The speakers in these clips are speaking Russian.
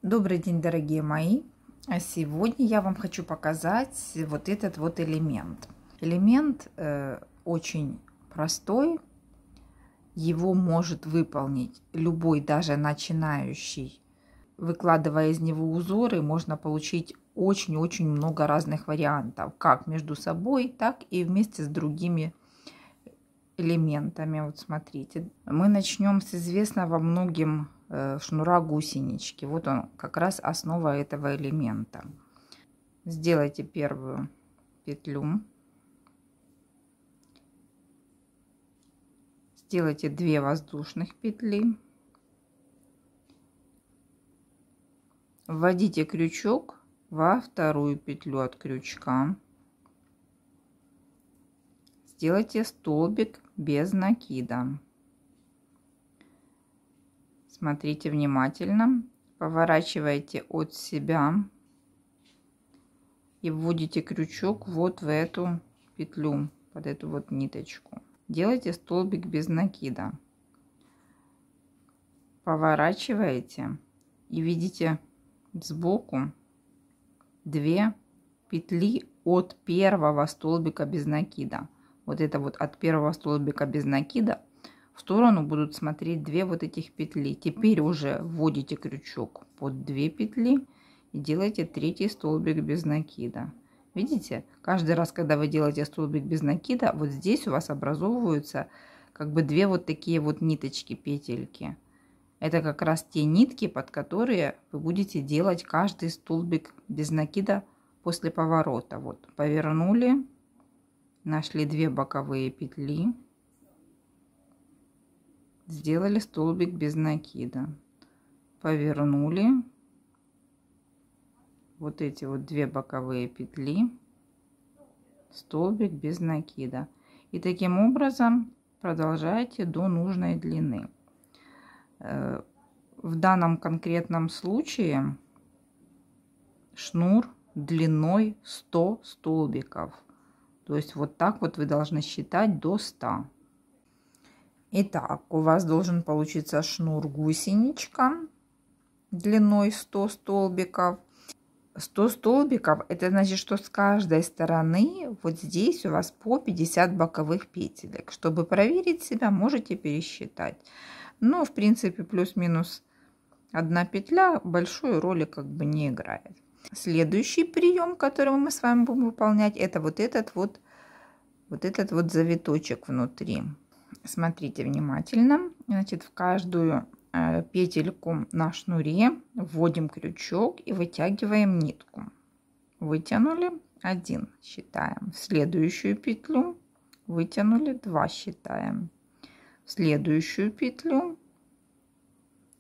Добрый день, дорогие мои! А сегодня я вам хочу показать вот этот вот элемент. Элемент очень простой. Его может выполнить любой, даже начинающий. Выкладывая из него узоры, можно получить очень-очень много разных вариантов. Как между собой, так и вместе с другими элементами. Вот смотрите. Мы начнем с известного многим шнура гусенички. Вот он, как раз основа этого элемента. Сделайте первую петлю. Сделайте 2 воздушных петли. Вводите крючок во вторую петлю от крючка. Сделайте столбик без накида. Смотрите внимательно, поворачивайте от себя и вводите крючок вот в эту петлю, под эту вот ниточку. Делайте столбик без накида. Поворачиваете и видите сбоку 2 петли от первого столбика без накида. Вот это вот от первого столбика без накида в сторону будут смотреть 2 вот этих петли. Теперь уже вводите крючок под 2 петли и делаете 3-й столбик без накида. Видите, каждый раз, когда вы делаете столбик без накида, вот здесь у вас образовываются как бы 2 вот такие вот ниточки, петельки. Это как раз те нитки, под которые вы будете делать каждый столбик без накида после поворота. Вот, повернули, нашли 2 боковые петли. Сделали столбик без накида, повернули, вот эти вот 2 боковые петли, столбик без накида, и таким образом продолжайте до нужной длины. В данном конкретном случае шнур длиной 100 столбиков, то есть вот так вот вы должны считать до 100. Итак, у вас должен получиться шнур гусеничка длиной 100 столбиков. 100 столбиков, это значит, что с каждой стороны вот здесь у вас по 50 боковых петелек. Чтобы проверить себя, можете пересчитать. Но, в принципе, плюс-минус 1 петля большой роли как бы не играет. Следующий прием, который мы с вами будем выполнять, это вот этот вот завиточек внутри. Смотрите внимательно. Значит, в каждую петельку на шнуре вводим крючок и вытягиваем нитку. Вытянули 1, считаем. В следующую петлю вытянули 2, считаем. В следующую петлю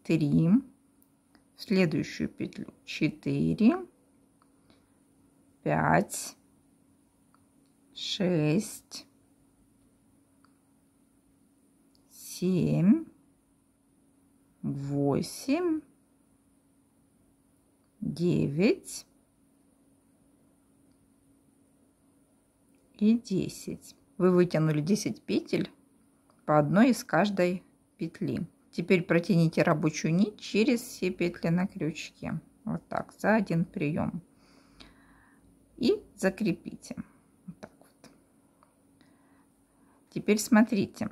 3, в следующую петлю 4, 5, 6, 7, 8, 9 и 10. Вы вытянули 10 петель по одной из каждой петли. Теперь протяните рабочую нить через все петли на крючке. Вот так, за один прием. И закрепите. Вот так вот. Теперь смотрите.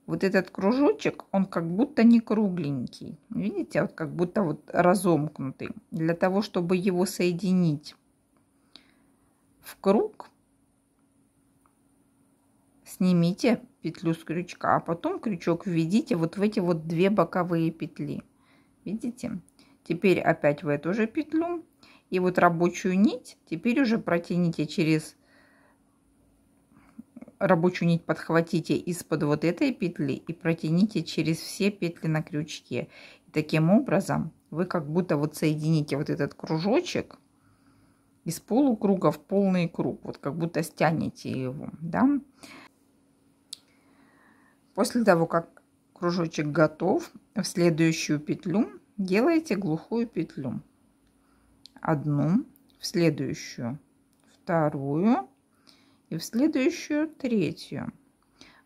Вот этот кружочек, он как будто не кругленький. Видите, вот как будто вот разомкнутый. Для того, чтобы его соединить в круг, снимите петлю с крючка, а потом крючок введите вот в эти вот 2 боковые петли. Видите? Теперь опять в эту же петлю. И вот рабочую нить теперь уже протяните через... Рабочую нить подхватите из-под вот этой петли и протяните через все петли на крючке. И таким образом вы как будто вот соедините вот этот кружочек из полукруга в полный круг. Вот как будто стянете его, да? После того, как кружочек готов, в следующую петлю делаете глухую петлю. 1, в следующую 2 и в следующую 3.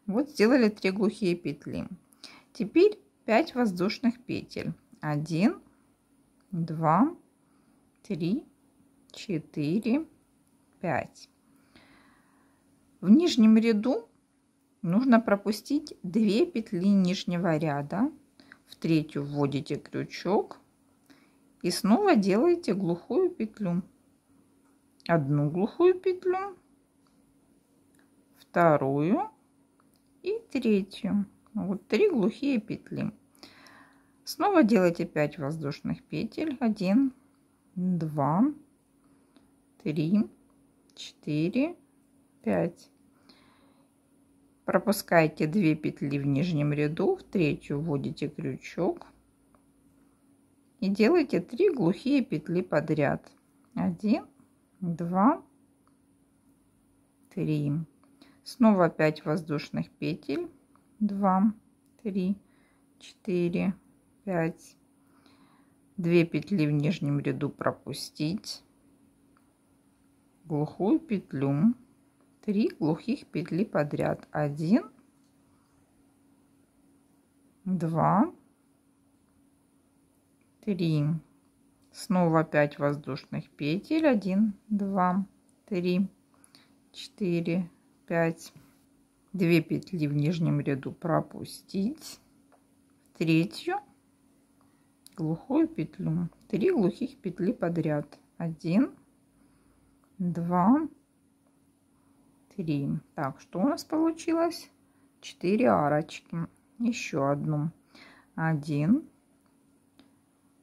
Вот сделали 3 глухие петли. Теперь 5 воздушных петель. 1, 2, 3, 4, 5. В нижнем ряду нужно пропустить 2 петли нижнего ряда. В третью вводите крючок и снова делаете глухую петлю. Одну глухую петлю, вторую и третью. Вот 3 глухие петли. Снова делайте 5 воздушных петель. 1, 2, 3, 4, 5. Пропускайте 2 петли в нижнем ряду, в третью вводите крючок и делайте 3 глухие петли подряд. 1, 2, 3. Снова 5 воздушных петель. 2, 3, 4, 5. 2 петли в нижнем ряду пропустить. Глухую петлю. 3 глухих петли подряд. 1, 2, 3. Снова 5 воздушных петель. 1, 2, 3, 4, 5. 2 петли в нижнем ряду пропустить. Третью глухую петлю. 3 глухих петли подряд. 1, 2, 3. Так, что у нас получилось? 4 арочки. Еще одну. 1,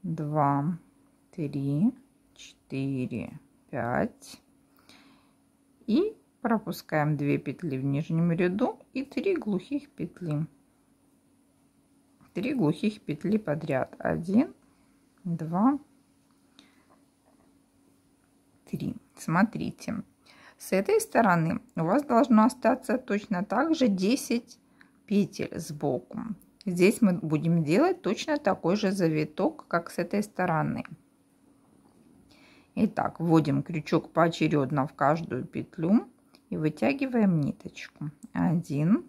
2, 3, 4, 5. И пропускаем 2 петли в нижнем ряду и 3 глухих петли. 3 глухих петли подряд. 1, 2, 3. Смотрите, с этой стороны у вас должно остаться точно так же 10 петель сбоку. Здесь мы будем делать точно такой же завиток, как с этой стороны. Итак, вводим крючок поочередно в каждую петлю и вытягиваем ниточку. 1,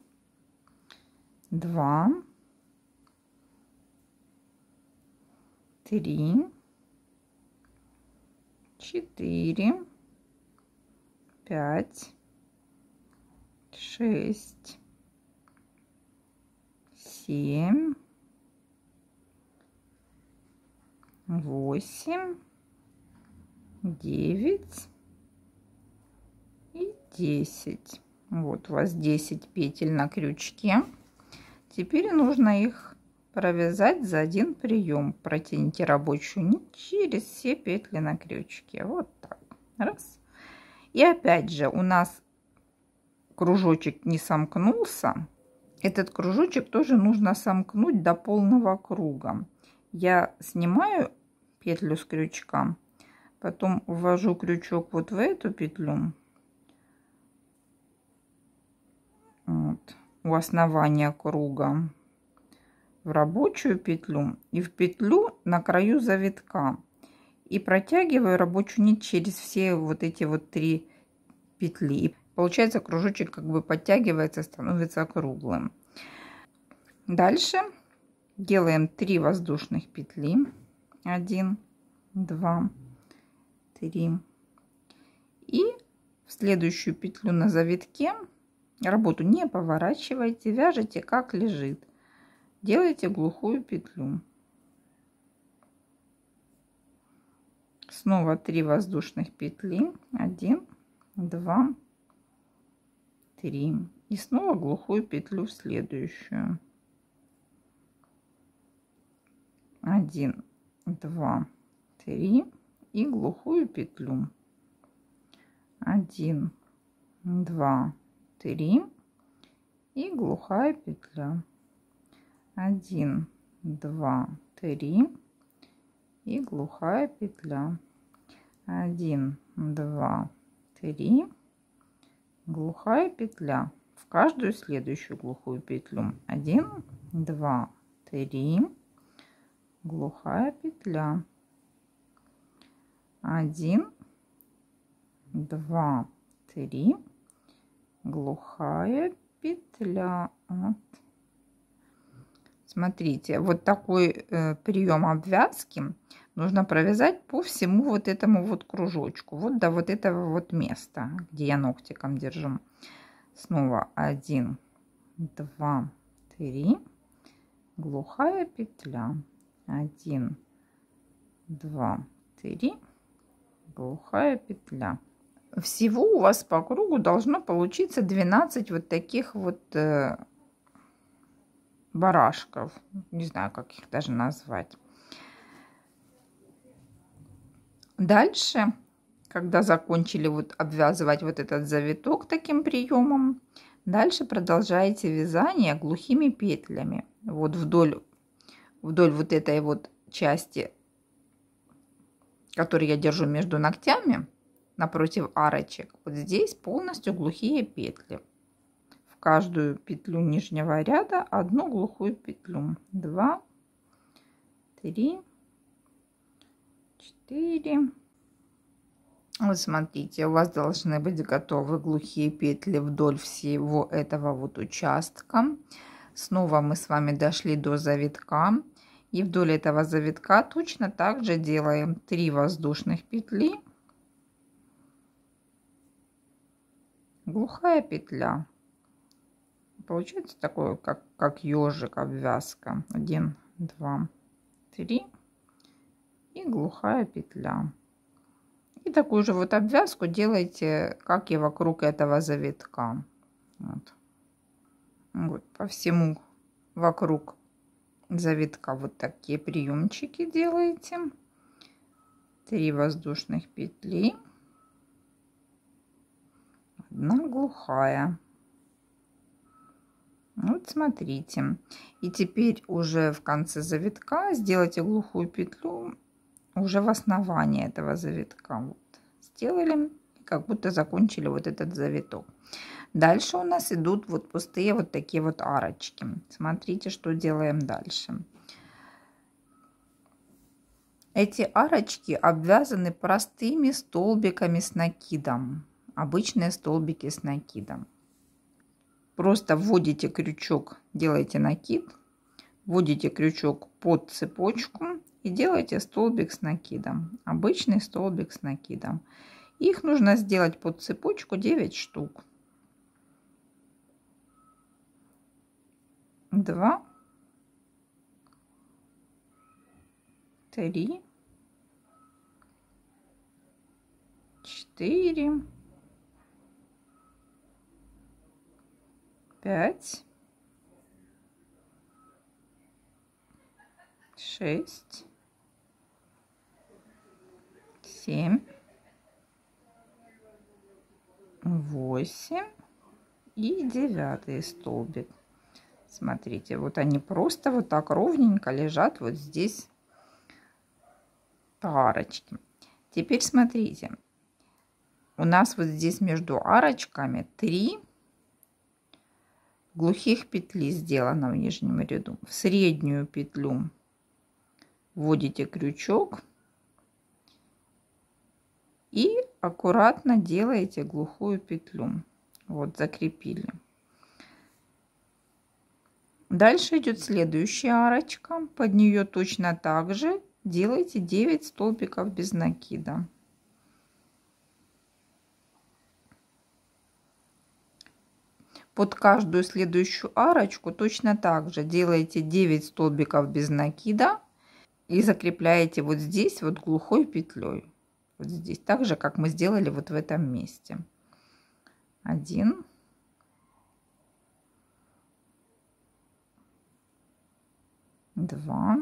2, 3, 4, 5, 6, 7, 8, 9 и 10. Вот у вас 10 петель на крючке. Теперь нужно их провязать за один прием. Протяните рабочую нить через все петли на крючке. Вот так. Раз. И опять же у нас кружочек не сомкнулся. Этот кружочек тоже нужно сомкнуть до полного круга. Я снимаю петлю с крючка, потом ввожу крючок вот в эту петлю, вот, у основания круга, в рабочую петлю и в петлю на краю завитка, и протягиваю рабочую нить через все вот эти вот 3 петли. И получается, кружочек как бы подтягивается, становится круглым. Дальше делаем 3 воздушных петли. 1, 2, 3. И в следующую петлю на завитке работу не поворачивайте, вяжите как лежит. Делайте глухую петлю. Снова 3 воздушных петли. 1, 2, 3. И снова глухую петлю в следующую. 1, 2, 3. И глухую петлю. 1, 2, 3. И глухая петля. 1, 2, 3. И глухая петля. 1, 2, 3. Глухая петля в каждую следующую глухую петлю. 1, 2, 3. Глухая петля. 1, 2, 3. Глухая петля. Вот. Смотрите, вот такой прием обвязки нужно провязать по всему вот этому вот кружочку, вот до вот этого вот места, где я ногтиком держу. Снова 1, 2, 3, глухая петля, 1, 2, 3, глухая петля. Всего у вас по кругу должно получиться 12 вот таких вот барашков, не знаю, как их даже назвать. Дальше, когда закончили вот обвязывать вот этот завиток таким приемом, дальше продолжаете вязание глухими петлями. Вот вдоль вот этой вот части, которую я держу между ногтями, напротив арочек, вот здесь полностью глухие петли. В каждую петлю нижнего ряда одну глухую петлю. 2, 3, 4. Вот смотрите, у вас должны быть готовы глухие петли вдоль всего этого вот участка. Снова мы с вами дошли до завитка. И вдоль этого завитка точно так же делаем 3 воздушных петли. Глухая петля. Получается такое, как ежик, обвязка. 1, 2, 3. И глухая петля. И такую же вот обвязку делайте, как и вокруг этого завитка. Вот по всему вокруг завитка вот такие приемчики делаете. 3 воздушных петли. 1 глухая. Вот смотрите. И теперь уже в конце завитка сделайте глухую петлю уже в основании этого завитка. Вот. Сделали, как будто закончили вот этот завиток. Дальше у нас идут вот пустые вот такие вот арочки. Смотрите, что делаем дальше. Эти арочки обвязаны простыми столбиками с накидом. Обычные столбики с накидом. Просто вводите крючок, делаете накид, вводите крючок под цепочку и делаете столбик с накидом. Обычный столбик с накидом. Их нужно сделать под цепочку 9 штук. 2, 3, 4, 5, 6, 7, 8 и 9 столбик. Смотрите, вот они просто вот так ровненько лежат вот здесь по арочке. Теперь смотрите, у нас вот здесь между арочками 3 глухих петли сделано в нижнем ряду. В среднюю петлю вводите крючок и аккуратно делаете глухую петлю. Вот закрепили. Дальше идет следующая арочка. Под нее точно так же делайте 9 столбиков без накида. Под каждую следующую арочку точно так же делаете 9 столбиков без накида и закрепляете вот здесь вот глухой петлей. Вот здесь, так же, как мы сделали вот в этом месте. 1, 2,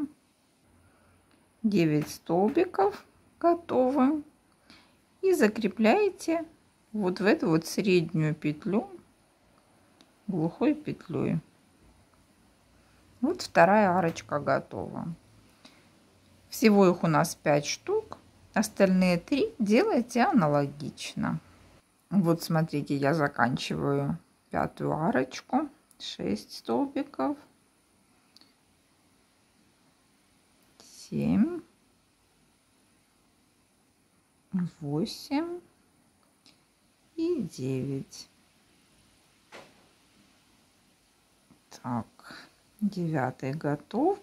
9 столбиков готовы. И закрепляете вот в эту вот среднюю петлю глухой петлей. Вот вторая арочка готова. Всего их у нас 5 штук. Остальные 3 делайте аналогично. Вот смотрите, я заканчиваю 5-ю арочку. 6 столбиков. 7, 8 и 9. Так, 9-й готов.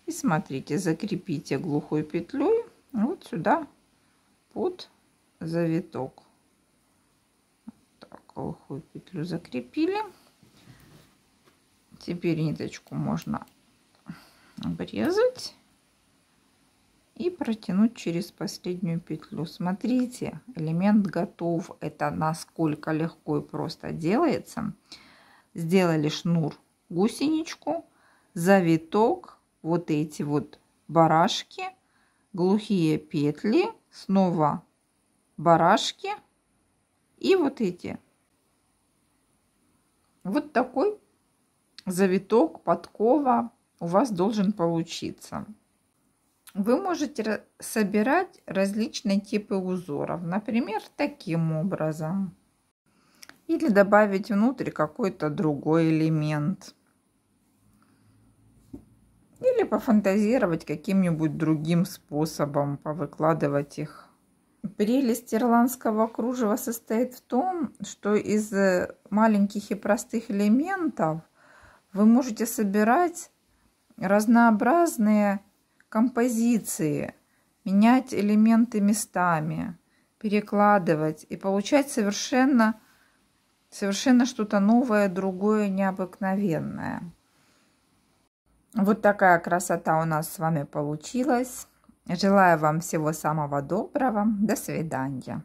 И смотрите, закрепите глухой петлей вот сюда под завиток. Так, глухую петлю закрепили. Теперь ниточку можно обрезать и протянуть через последнюю петлю. Смотрите, элемент готов. Это насколько легко и просто делается. Сделали шнур, гусеничку, завиток, вот эти вот барашки, глухие петли, снова барашки и вот эти. Вот такой завиток, подкова у вас должен получиться. Вы можете собирать различные типы узоров, например, таким образом. Или добавить внутрь какой-то другой элемент. Или пофантазировать каким-нибудь другим способом, повыкладывать их. Прелесть ирландского кружева состоит в том, что из маленьких и простых элементов вы можете собирать разнообразные композиции, менять элементы местами, перекладывать и получать совершенно что-то новое, другое, необыкновенное. Вот такая красота у нас с вами получилась. Желаю вам всего самого доброго. До свидания.